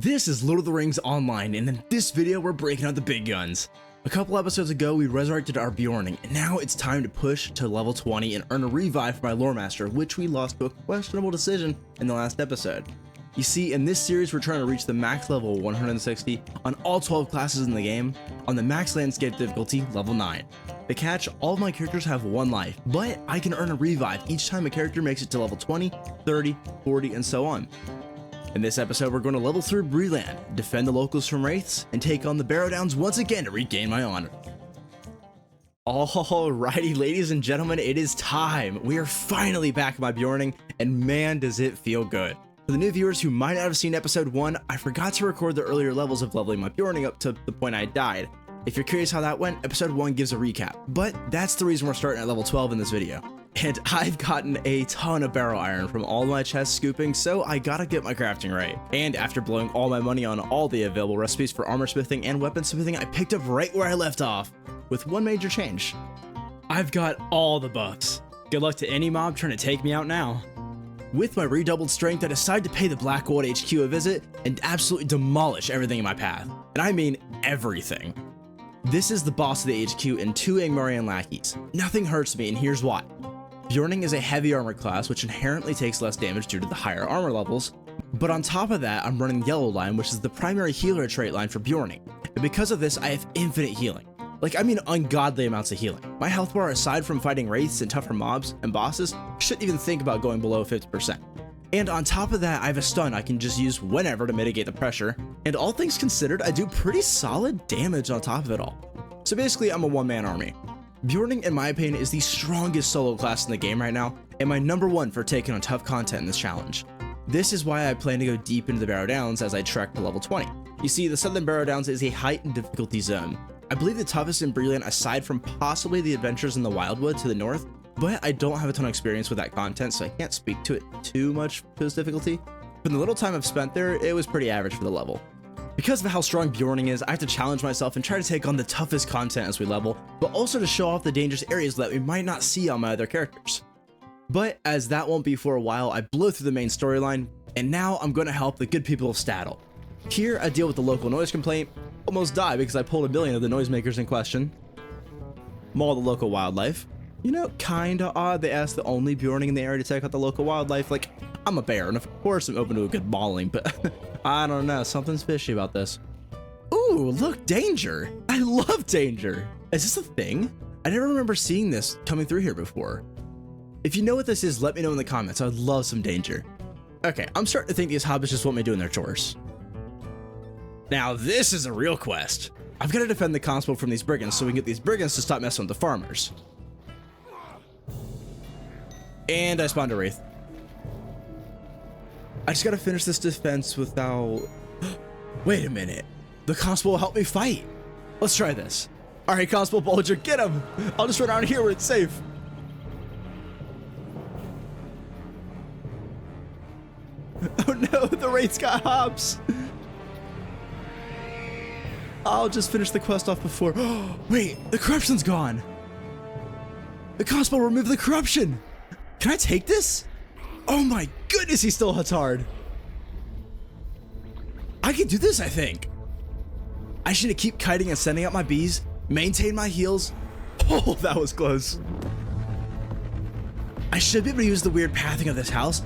This is Lord of the Rings Online, and in this video we're breaking out the big guns. A couple episodes ago we resurrected our Beorning, and now it's time to push to level 20 and earn a revive for my lore master, which we lost to a questionable decision in the last episode. You see, in this series we're trying to reach the max level 160 on all 12 classes in the game, on the max landscape difficulty level 9. The catch, all of my characters have one life, but I can earn a revive each time a character makes it to level 20, 30, 40, and so on. In this episode, we're going to level through Bree Land, defend the locals from wraiths, and take on the Barrow Downs once again to regain my honor. Alrighty, ladies and gentlemen, it is time. We are finally back at my Beorning, and man, does it feel good. For the new viewers who might not have seen episode 1, I forgot to record the earlier levels of leveling my Beorning up to the point I died. If you're curious how that went, episode 1 gives a recap, but that's the reason we're starting at level 12 in this video. And I've gotten a ton of barrow iron from all my chest scooping, so I gotta get my crafting right. And after blowing all my money on all the available recipes for armor smithing and weapon smithing, I picked up right where I left off, with one major change. I've got all the buffs. Good luck to any mob trying to take me out now. With my redoubled strength, I decided to pay the Black Gold HQ a visit and absolutely demolish everything in my path. And I mean everything. This is the boss of the HQ and 2 Angmarian lackeys. Nothing hurts me, and here's why. Beorning is a heavy armor class, which inherently takes less damage due to the higher armor levels, but on top of that, I'm running Yellow Line, which is the primary healer trait line for Beorning, and because of this, I have infinite healing. I mean ungodly amounts of healing. My health bar, aside from fighting wraiths and tougher mobs and bosses, shouldn't even think about going below 50%. And on top of that, I have a stun I can just use whenever to mitigate the pressure, and all things considered, I do pretty solid damage on top of it all. So basically, I'm a one-man army. Beorning, in my opinion, is the strongest solo class in the game right now, and my #1 for taking on tough content in this challenge. This is why I plan to go deep into the Barrow Downs as I trek to level 20. You see, the Southern Barrow Downs is a heightened difficulty zone. I believe the toughest in Bree Land, aside from possibly the adventures in the Wildwood to the north, but I don't have a ton of experience with that content, so I can't speak to it too much for this difficulty. From the little time I've spent there, it was pretty average for the level. Because of how strong Beorning is, I have to challenge myself and try to take on the toughest content as we level, but also to show off the dangerous areas that we might not see on my other characters. But as that won't be for a while, I blow through the main storyline, and now I'm going to help the good people of Staddle. Here, I deal with the local noise complaint, almost die because I pulled a million of the noisemakers in question, maul the local wildlife. You know, kinda odd they asked the only Beorning in the area to take out the local wildlife. I'm a bear, and of course I'm open to a good mauling, but I don't know, something's fishy about this. Ooh, look, danger! I love danger! Is this a thing? I never remember seeing this coming through here before. If you know what this is, let me know in the comments. I'd love some danger. Okay, I'm starting to think these hobbits just want me doing their chores. Now this is a real quest. I've got to defend the constable from these brigands so we can get these brigands to stop messing with the farmers. And I spawned a wraith. I just gotta finish this defense without... Wait a minute. The constable will help me fight. Let's try this. Alright, Constable Bulger, get him! I'll just run around here where it's safe. Oh no, the wraith's got hops. I'll just finish the quest off before... Wait, the corruption's gone. The constable removed the corruption. Can I take this? Oh my goodness, he still hits hard. I can do this, I think. I should keep kiting and sending out my bees, maintain my heals. Oh, that was close. I should be able to use the weird pathing of this house.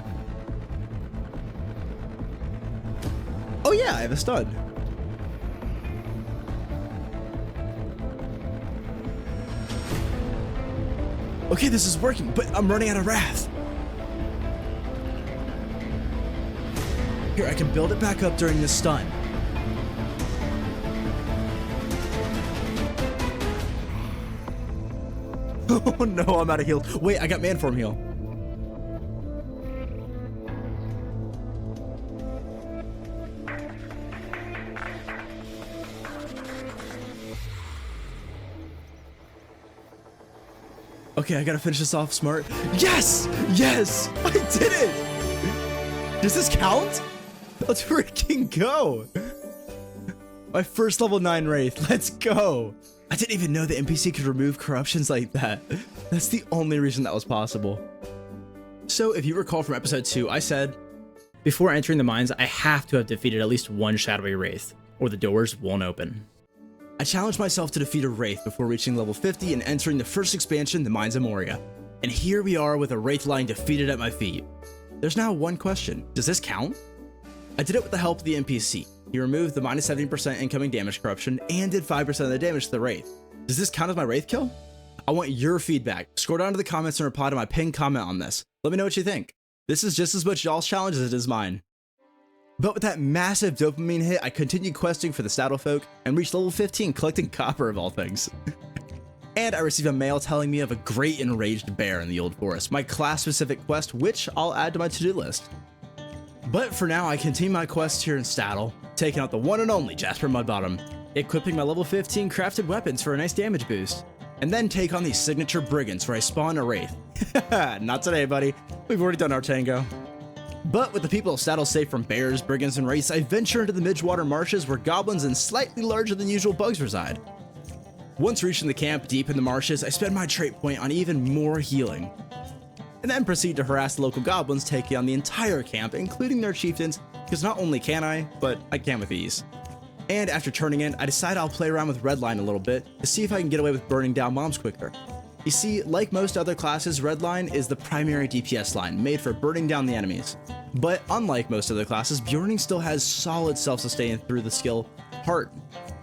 Oh yeah, I have a stun. Okay, this is working, but I'm running out of wrath. Here, I can build it back up during this stun. Oh no, I'm out of heal. Wait, I got man form heal. Okay, I gotta finish this off smart. Yes! Yes! I did it! Does this count? Let's freaking go! My first level 9 wraith. Let's go! I didn't even know the NPC could remove corruptions like that. That's the only reason that was possible. So if you recall from episode 2, I said, Before entering the mines, I have to have defeated at least one shadowy wraith, or the doors won't open. I challenged myself to defeat a wraith before reaching level 50 and entering the first expansion, the Mines of Moria. And here we are with a wraith lying defeated at my feet. There's now one question: does this count? I did it with the help of the NPC. He removed the minus 70% incoming damage corruption and did 5% of the damage to the wraith. Does this count as my wraith kill? I want your feedback. Scroll down to the comments and reply to my pinned comment on this. Let me know what you think. This is just as much y'all's challenge as it is mine. But with that massive dopamine hit, I continued questing for the saddle folk and reached level 15 collecting copper of all things. And I received a mail telling me of a great enraged bear in the old forest, my class specific quest, which I'll add to my to-do list. But for now, I continue my quest here in Staddle, taking out the one and only Jasper Mudbottom, equipping my level 15 crafted weapons for a nice damage boost, and then take on these signature brigands where I spawn a wraith. Not today, buddy. We've already done our tango. But with the people of Staddle safe from bears, brigands, and wraiths, I venture into the Midgewater marshes where goblins and slightly larger than usual bugs reside. Once reaching the camp deep in the marshes, I spend my trait point on even more healing, and then proceed to harass the local goblins, taking on the entire camp, including their chieftains, because not only can I, but I can with ease. And after turning in, I decide I'll play around with Redline a little bit to see if I can get away with burning down mobs quicker. You see, like most other classes, Redline is the primary DPS line, made for burning down the enemies. But unlike most other classes, Beorning still has solid self-sustain through the skill Heart,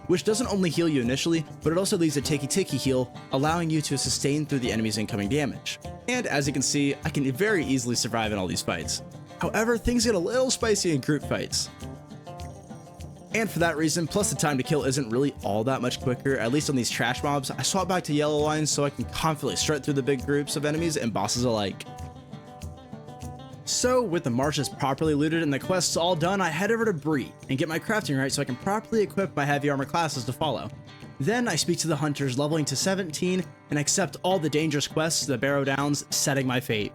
which doesn't only heal you initially, but it also leaves a ticky heal, allowing you to sustain through the enemy's incoming damage. And as you can see, I can very easily survive in all these fights. However, things get a little spicy in group fights. And for that reason, plus the time to kill isn't really all that much quicker, at least on these trash mobs, I swap back to yellow lines so I can confidently strut through the big groups of enemies and bosses alike. So with the marshes properly looted and the quests all done, I head over to Bree and get my crafting right so I can properly equip my heavy armor classes to follow. Then I speak to the hunters leveling to 17 and accept all the dangerous quests to the Barrow Downs, setting my fate.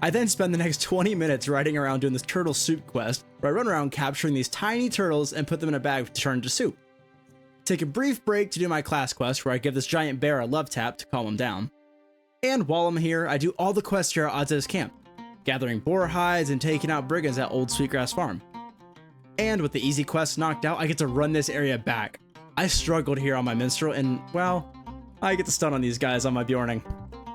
I then spend the next 20 minutes riding around doing this turtle soup quest, where I run around capturing these tiny turtles and put them in a bag to turn into soup. Take a brief break to do my class quest, where I give this giant bear a love tap to calm him down. And while I'm here, I do all the quests here at Oz's camp, gathering boar hides and taking out brigands at Old Sweetgrass Farm. And with the easy quests knocked out, I get to run this area back. I struggled here on my minstrel, and well, I get to stun on these guys on my Beorning.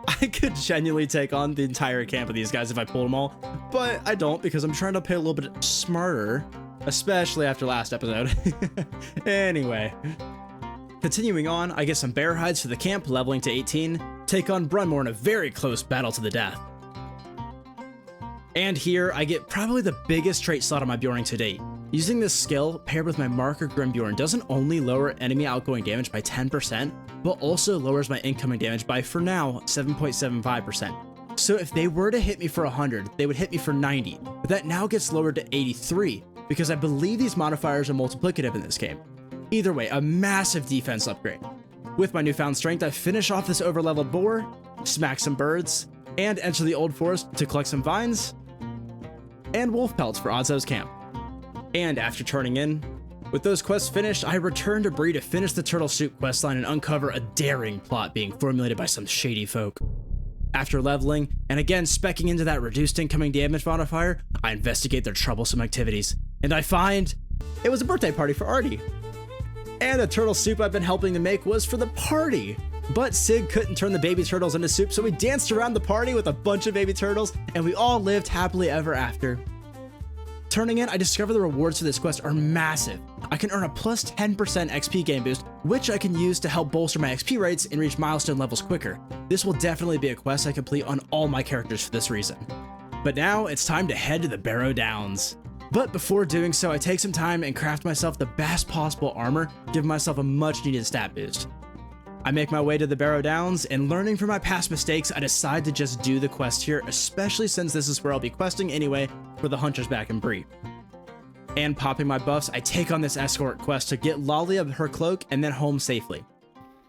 I could genuinely take on the entire camp of these guys if I pulled them all, but I don't because I'm trying to play a little bit smarter, especially after last episode. Anyway, continuing on, I get some bear hides for the camp, leveling to 18, take on Brunmore in a very close battle to the death. And here, I get probably the biggest trait slot on my Beorning to date. Using this skill, paired with my marker Grimbjorn, doesn't only lower enemy outgoing damage by 10%, but also lowers my incoming damage by, for now, 7.75%. So if they were to hit me for 100, they would hit me for 90, but that now gets lowered to 83, because I believe these modifiers are multiplicative in this game. Either way, a massive defense upgrade. With my newfound strength, I finish off this overleveled boar, smack some birds, and enter the old forest to collect some vines, and wolf pelts for Ozzo's camp. And after turning in, with those quests finished, I return to Bree to finish the Turtle Soup questline and uncover a daring plot being formulated by some shady folk. After leveling, and again specking into that reduced incoming damage modifier, I investigate their troublesome activities, and I find it was a birthday party for Artie. And the turtle soup I've been helping to make was for the party. But Sig couldn't turn the baby turtles into soup, so we danced around the party with a bunch of baby turtles, and we all lived happily ever after. Turning in, I discover the rewards for this quest are massive. I can earn a plus 10% XP game boost, which I can use to help bolster my XP rates and reach milestone levels quicker. This will definitely be a quest I complete on all my characters for this reason. But now it's time to head to the Barrow Downs. But before doing so, I take some time and craft myself the best possible armor, giving myself a much needed stat boost. I make my way to the Barrow Downs, and learning from my past mistakes, I decide to just do the quest here, especially since this is where I'll be questing anyway for the hunters back in Bree. And popping my buffs, I take on this escort quest to get Lalia her cloak and then home safely.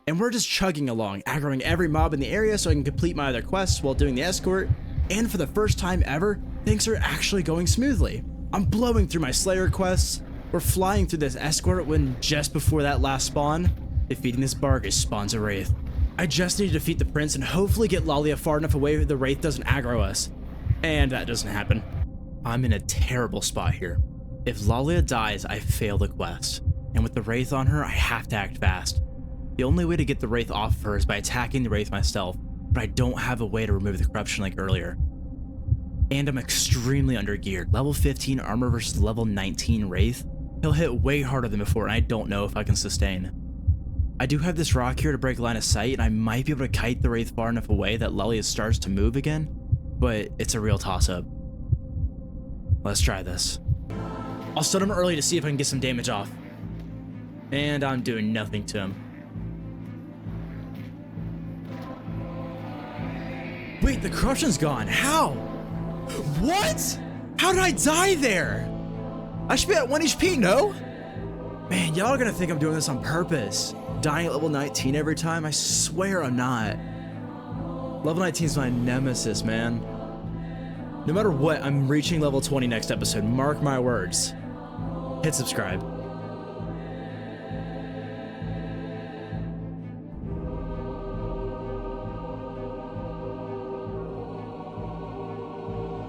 And we're just chugging along, aggroing every mob in the area so I can complete my other quests while doing the escort, and for the first time ever, things are actually going smoothly. I'm blowing through my Slayer quests, we're flying through this escort when just before that last spawn, defeating this Bargish spawns a Wraith. I just need to defeat the prince and hopefully get Lalia far enough away the Wraith doesn't aggro us. And that doesn't happen. I'm in a terrible spot here. If Lalia dies, I fail the quest. And with the Wraith on her, I have to act fast. The only way to get the Wraith off of her is by attacking the Wraith myself, but I don't have a way to remove the corruption like earlier. And I'm extremely undergeared. Level 15 armor versus level 19 Wraith. He'll hit way harder than before, and I don't know if I can sustain. I do have this rock here to break line of sight, and I might be able to kite the Wraith far enough away that Lalia starts to move again, but it's a real toss-up. Let's try this. I'll stun him early to see if I can get some damage off. And I'm doing nothing to him. Wait, the corruption's gone. How? What? How did I die there? I should be at 1 HP, no? Man, y'all are gonna think I'm doing this on purpose. Dying at level 19 every time? I swear I'm not. Level 19 is my nemesis, man. No matter what, I'm reaching level 20 next episode. Mark my words. Hit subscribe.